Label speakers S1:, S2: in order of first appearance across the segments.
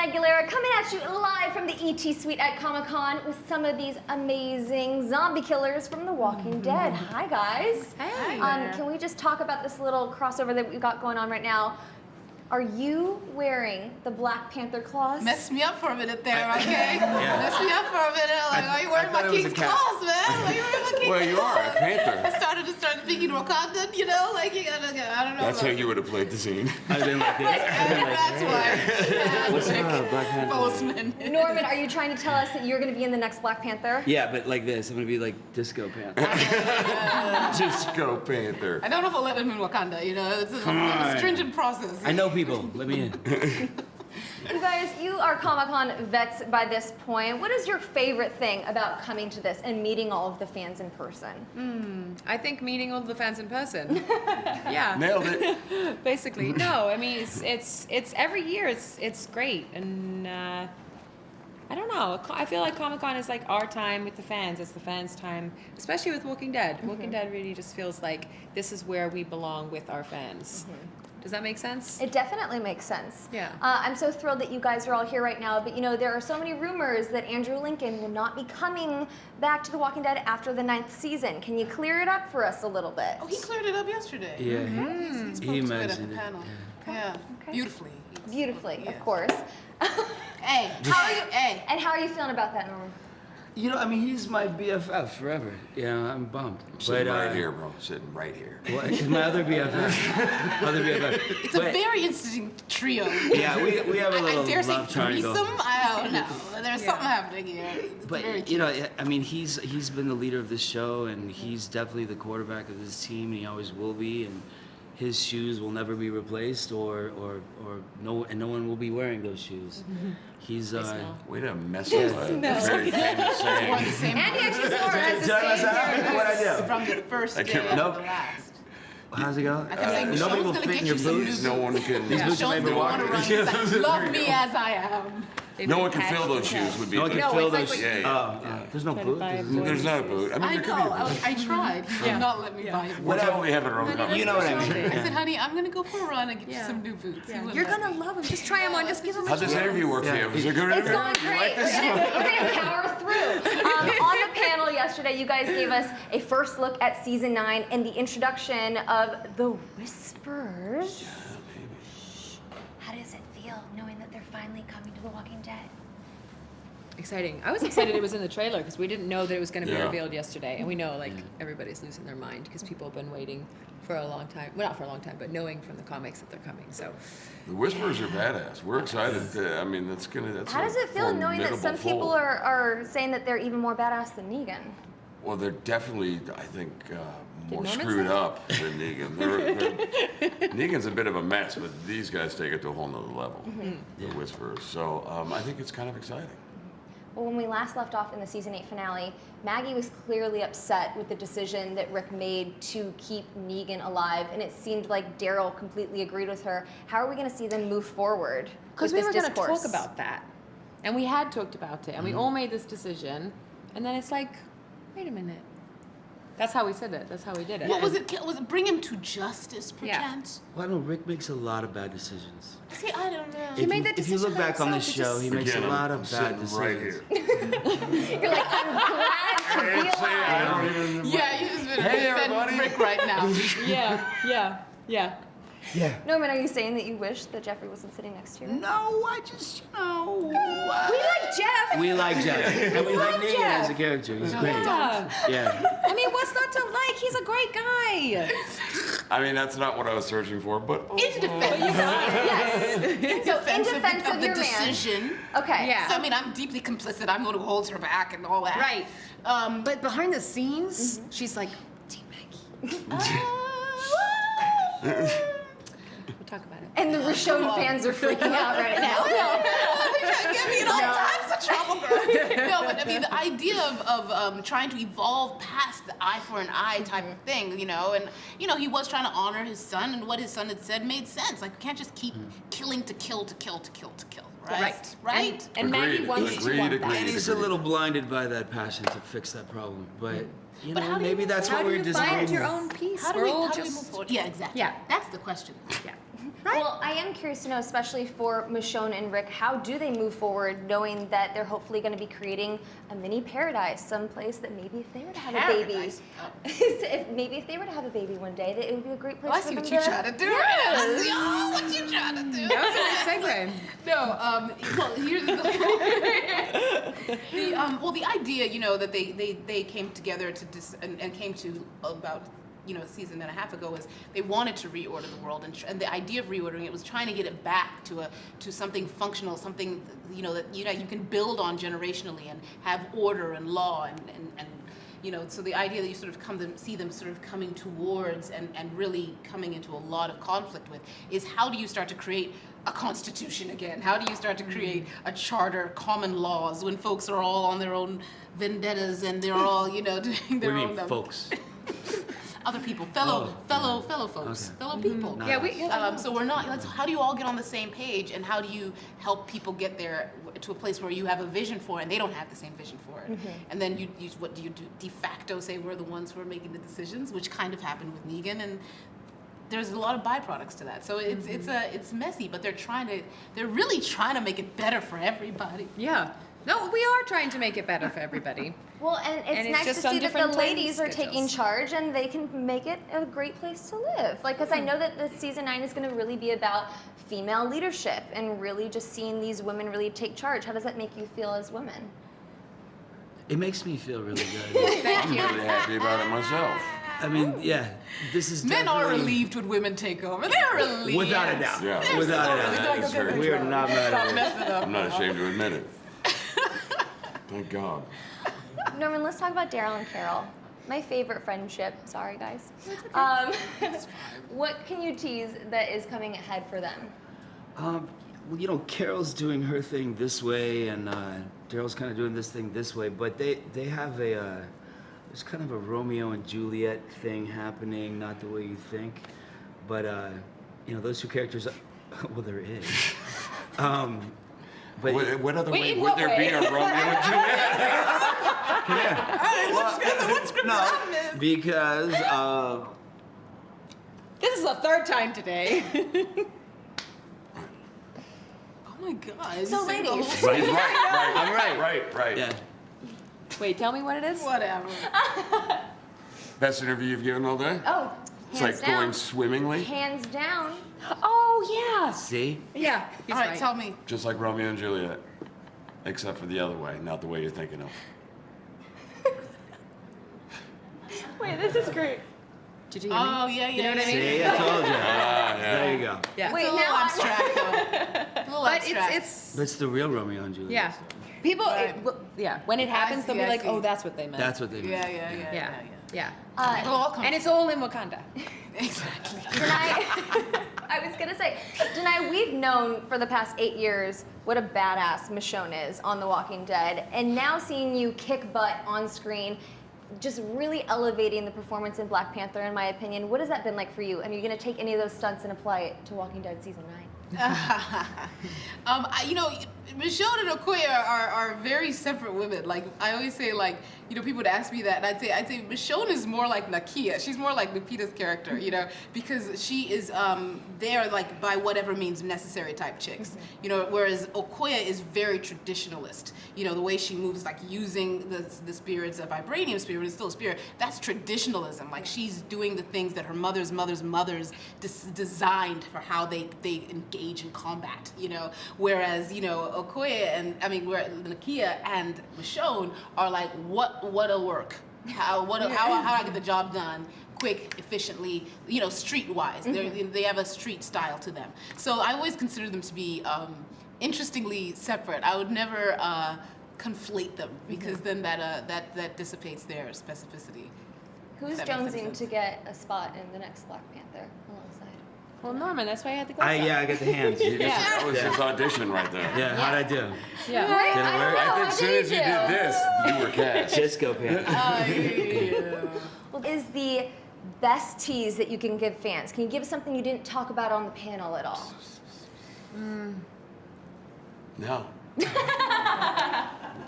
S1: Aguilera coming at you live from the ET Suite at Comic-Con with some of these amazing zombie killers from The Walking Dead. Hi, guys.
S2: Hey.
S1: Can we just talk about this little crossover that we've got going on right now? Are you wearing the Black Panther claws?
S2: Messed me up for a minute there, okay? Messed me up for a minute. Like, are you wearing my king's claws, man? Like, you wearing my king's
S3: Well, you are a panther.
S2: I started thinking Wakandan, you know? Like, I don't know.
S3: That's how you would have played the scene.
S4: I didn't like it.
S2: That's why.
S4: What's up, Black Panther?
S2: Postman.
S1: Norman, are you trying to tell us that you're going to be in the next Black Panther?
S4: Yeah, but like this. I'm gonna be like Disco Panther.
S3: Disco Panther.
S2: I don't know if I'll let him in Wakanda, you know? It's a stringent process.
S4: I know people. Let me in.
S1: You guys, you are Comic-Con vets by this point. What is your favorite thing about coming to this and meeting all of the fans in person?
S5: I think meeting all the fans in person. Yeah.
S3: Nailed it.
S5: Basically, no. I mean, it's every year. It's great, and I don't know. I feel like Comic-Con is like our time with the fans. It's the fans' time, especially with Walking Dead. Walking Dead really just feels like this is where we belong with our fans. Does that make sense?
S1: It definitely makes sense.
S5: Yeah.
S1: I'm so thrilled that you guys are all here right now, but you know, there are so many rumors that Andrew Lincoln will not be coming back to The Walking Dead after the 9th season. Can you clear it up for us a little bit?
S2: Oh, he cleared it up yesterday.
S4: Yeah.
S2: He spoke
S4: He
S2: to it at
S4: mentioned
S2: the
S4: it.
S2: panel.
S1: Okay.
S2: Yeah.
S1: Okay.
S2: Beautifully.
S1: Beautifully,
S2: Yeah.
S1: of course.
S2: Hey.
S1: How are you,
S2: Hey.
S1: and how are you feeling about that, Norm?
S4: You know, I mean, he's my BFF forever. You know, I'm bummed.
S3: Sitting right here, bro. Sitting right here.
S4: What? He's my other BFF. Other BFF.
S2: It's a very interesting trio.
S4: Yeah, we have a little
S2: I dare say
S4: love triangle.
S2: threesome? I don't know. There's something happening here. It's very
S4: But you know, I mean, he's been the leader of this show, and he's definitely the quarterback of this team, and he always will be. And his shoes will never be replaced, or no one will be wearing those shoes. He's
S3: Way to mess up a very famous saying.
S1: Andy actually saw her as the same
S4: What I do?
S2: From the first day to the
S4: Nope.
S2: last.
S4: How's it go?
S2: I kept saying,
S4: Nobody
S2: Sean's
S4: will
S2: gonna
S4: fit
S2: get
S4: in
S2: you
S4: your
S2: some new
S4: boots.
S3: No one can.
S4: These boots are
S2: Sean's
S4: made
S2: gonna
S4: for
S2: want to
S4: walking.
S2: run. He's like, love me as I am.
S3: No one can fill those shoes. Would be.
S4: No one can
S5: No,
S4: fill
S5: it's
S4: those.
S5: like
S3: Yeah.
S4: There's no boot.
S3: There's not a boot. I mean,
S2: I
S3: there could
S2: know.
S3: be a boot.
S2: I tried. He would not let me buy it.
S3: We'll totally have it our own conversation.
S4: You know what I mean?
S2: I said, honey, I'm gonna go for a run and get you some new boots. He wouldn't
S5: You're
S2: let
S5: gonna
S2: me.
S5: love them. Just try them on. Just give them a
S3: How'd this
S5: chance.
S3: interview work for you? Was it a good
S1: It's
S3: interview?
S1: going great. We're gonna power through. On the panel yesterday, you guys gave us a first look at season 9 and the introduction of the Whispers. How does it feel knowing that they're finally coming to The Walking Dead?
S5: Exciting. I was excited it was in the trailer because we didn't know that it was going to be
S3: Yeah.
S5: revealed yesterday, and we know like everybody's losing their mind because people have been waiting for a long time. Well, not for a long time, but knowing from the comics that they're coming. So
S3: The Whispers are badass. We're excited. I mean, that's
S1: How does it feel knowing that some
S3: formidable
S1: people
S3: foe.
S1: are saying that they're even more badass than Negan?
S3: Well, they're definitely, I think, more
S5: Norman
S3: screwed
S5: say that?
S3: up than Negan. Negan's a bit of a mess, but these guys take it to a whole nother level. The Whisperers. So I think it's kind of exciting.
S1: Well, when we last left off in the season 8 finale, Maggie was clearly upset with the decision that Rick made to keep Negan alive, and it seemed like Daryl completely agreed with her. How are we going to see them move forward?
S5: because
S1: with
S5: we were
S1: this
S5: going to
S1: discourse?
S5: talk about that, and we had talked about it, and we all made this decision, and then it's like, wait a minute. That's how we said it. That's how we did it.
S2: What was it? Was it bring him to justice,
S5: Yeah.
S2: perchance?
S4: Well, no, Rick makes a lot of bad decisions.
S2: See, I don't know.
S4: If
S5: made
S4: you-
S5: that
S4: If you
S5: decision
S4: look
S5: by
S4: back on this
S5: himself.
S4: show, he
S5: It
S4: makes a
S3: Again,
S4: lot
S3: I'm
S4: of bad
S3: sitting right
S4: decisions.
S3: here.
S1: You're like, I'm glad to be alive.
S2: Yeah, you just been
S3: Hey,
S2: defend
S3: everybody.
S2: Rick right now.
S5: Yeah.
S4: Yeah.
S1: Norman, are you saying that you wish that Jeffrey wasn't sitting next to you?
S4: No, I just, you know.
S5: We like Jeff.
S4: We like Jeff. And we like Negan
S5: Jeff.
S4: as a character. He's great.
S5: Yeah.
S4: Yeah.
S5: I mean, what's not to like? He's a great guy.
S3: I mean, that's not what I was searching for, but
S2: In defense.
S1: Yes. So in defense of
S2: the
S1: your man.
S2: decision.
S1: Okay.
S5: Yeah.
S2: So I mean, I'm deeply complicit. I'm going to hold her back and all that.
S5: Right. But behind the scenes, she's like, Team Maggie. We'll talk about it.
S1: And the Rashomon fans are freaking out right now.
S2: They're trying to get me in all types of trouble, girl. No, but I mean, the idea of trying to evolve past the eye for an eye type of thing, you know, and, you know, he was trying to honor his son, and what his son had said made sense. Like, you can't just keep killing to kill to kill to kill to kill, right? Right?
S5: And Maggie
S3: Agreed,
S5: wants to
S3: agreed,
S5: want
S3: agreed.
S5: that.
S4: And he's a little blinded by that passion to fix that problem. But, you
S2: But
S4: know,
S2: how do you
S4: maybe
S2: move
S4: that's
S5: How
S4: what
S5: do
S4: we're
S5: you
S4: designing.
S5: find your own peace?
S2: How do
S5: We're
S2: we
S5: all
S2: move
S5: just
S2: forward? Yeah, exactly.
S5: Yeah.
S2: That's the question.
S5: yeah. Right.
S1: Well, I am curious to know, especially for Michonne and Rick, how do they move forward knowing that they're hopefully going to be creating a mini paradise, someplace that maybe if they were to have a baby,
S2: Paradise?
S1: maybe if they were to have a baby one day, that it would be a great place
S2: Oh, I
S1: for
S2: see
S1: them
S2: what you're trying to do right now. I see what you're trying to do.
S5: That was a nice segue.
S2: No, well, here's the idea, that they came together and came to about a season and a half ago was they wanted to reorder the world, and the idea of reordering it was trying to get it back to something functional, something that you can build on generationally and have order and law and so the idea that you sort of come to see them sort of coming towards and really coming into a lot of conflict with is how do you start to create a constitution again? How do you start to create a charter, common laws when folks are all on their own vendettas and they're all doing their
S4: What do you
S2: own
S4: mean, folks?
S2: other people, fellow folks,
S4: Okay.
S2: fellow people.
S4: Nice.
S5: Yeah,
S2: So we're not. How do you all get on the same page, and how do you help people get there to a place where you have a vision for it, and they don't have the same vision for it? And then what do you do? De facto, say we're the ones who are making the decisions, which kind of happened with Negan, and there's a lot of byproducts to that. So it's messy, but they're really trying to make it better for everybody.
S5: Yeah. No, we are trying to make it better for everybody.
S1: Well, and it's
S5: And it's
S1: nice
S5: just
S1: to
S5: on
S1: see that the
S5: different time
S1: ladies are taking
S5: schedules.
S1: charge and they can make it a great place to live. Like, because I know that the season 9 is going to really be about female leadership and really just seeing these women really take charge. How does that make you feel as women?
S4: It makes me feel really good.
S5: Thank
S3: I'm
S5: you.
S3: really happy about it myself.
S4: I mean, yeah, this is
S2: Men are
S4: definitely-
S2: relieved when women take over. They're relieved.
S4: Without a doubt.
S3: Yeah.
S4: Without a
S3: That
S4: doubt.
S3: is very
S4: We are
S3: true.
S4: not mad at it.
S2: Mess it up.
S3: I'm not ashamed to admit it. Thank God.
S1: Norman, let's talk about Daryl and Carol. My favorite friendship. Sorry, guys. What can you tease that is coming ahead for them?
S4: Well, Carol's doing her thing this way, and Daryl's kind of doing this thing this way, but they have there's kind of a Romeo and Juliet thing happening, not the way you think, but those two characters, well, there is. But
S3: What other
S5: Wait,
S3: way
S5: in
S3: would
S5: what
S3: there be
S5: way?
S3: a Romeo and Juliet?
S4: because
S5: This is the third time today.
S2: Oh my God.
S1: So, ladies.
S3: Right, right,
S4: I'm right.
S3: right.
S4: Yeah.
S5: Wait, tell me what it is.
S2: Whatever.
S3: Best interview you've given all day?
S1: Oh,
S3: It's
S1: hands
S3: like
S1: down.
S3: going swimmingly,
S1: Hands down.
S5: Oh yeah.
S4: See?
S5: Yeah. He's
S2: All right,
S5: right.
S2: tell me.
S3: just like Romeo and Juliet, except for the other way, not the way you're thinking of.
S1: Wait, this is great.
S5: Did you hear me?
S2: Oh yeah.
S5: You know what I mean?
S4: See, I told you.
S3: Yeah.
S4: There you go.
S5: Yeah.
S2: It's
S1: Wait,
S2: a little
S1: now I-
S2: abstract though. A little
S5: But
S2: abstract.
S5: it's
S4: That's the real Romeo and Juliet.
S5: yeah. People,
S2: Right.
S5: when it happens,
S2: see,
S5: they'll be
S2: I
S5: like,
S2: see.
S5: "Oh, that's what they meant."
S4: That's what they mean.
S2: Yeah.
S5: Yeah.
S2: It'll all come.
S5: And it's all in Wakanda.
S2: exactly.
S1: Denai, I was gonna say, Denai, we've known for the past 8 years what a badass Michonne is on The Walking Dead, and now seeing you kick butt on screen, just really elevating the performance in Black Panther, in my opinion. What has that been like for you? And are you gonna take any of those stunts and apply it to Walking Dead season 9?
S2: Michonne and Okoye are very separate women. Like I always say, people would ask me that, and I'd say Michonne is more like Nakia. She's more like Lupita's character, because she is there like by whatever means necessary type chicks. Whereas Okoye is very traditionalist. The way she moves, like using the spirit's a vibranium spirit, it's still a spirit. That's traditionalism. Like she's doing the things that her mother's designed for how they engage in combat. Whereas where Nakia and Michonne are like, what'll work? How do I get the job done? Quick, efficiently, streetwise. They have a street style to them. So I always consider them to be interestingly separate. I would never conflate them because then that dissipates their specificity.
S1: Who's
S2: That makes any
S1: jonesing
S2: sense.
S1: to get a spot in the next Black Panther alongside?
S5: Well, Norman, that's why I had to go.
S4: I got the hands.
S3: That was his audition right there.
S4: Yeah, how'd I do?
S5: Yeah.
S1: Right?
S4: Did it
S1: I
S4: work?
S1: don't know.
S3: I think
S1: How
S3: as soon as you did this, you were cast.
S4: Just go, Panther.
S1: What is the best tease that you can give fans? Can you give us something you didn't talk about on the panel at all?
S3: No.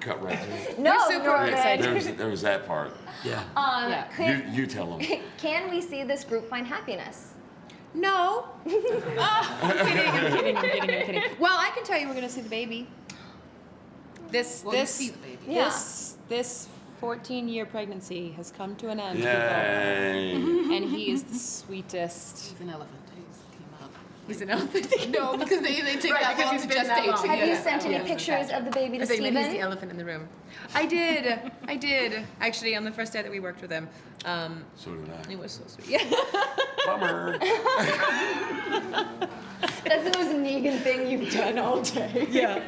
S3: Cut right to it.
S1: No,
S5: We're super
S1: Norman.
S5: excited.
S3: There was that part.
S4: Yeah.
S1: Um,
S5: Yeah.
S1: could-
S3: You tell them.
S1: Can we see this group find happiness?
S5: No. I'm kidding. Well, I can tell you we're gonna see the baby. This
S2: Well, you see the baby.
S1: Yeah.
S5: this 14-year pregnancy has come to an end.
S3: Yay.
S5: people. And he is the sweetest.
S2: He's an elephant. He came out.
S5: He's an elephant.
S2: No, because they take that long to
S5: been that long.
S2: gestation.
S1: Have you
S2: Yeah.
S1: sent any
S5: Yeah.
S1: pictures of the baby to
S5: I think that he's the
S1: Steven?
S5: elephant in the room. I did. Actually, on the first day that we worked with him.
S3: So did I.
S5: It was so sweet. Yeah.
S3: Bummer.
S1: That's the most Negan thing you've done all day.
S5: Yeah.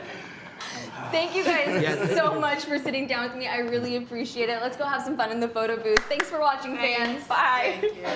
S1: Thank you guys
S4: Yeah.
S1: so much for sitting down with me. I really appreciate it. Let's go have some fun in the photo booth. Thanks for watching, fans. Bye.
S2: Thank you.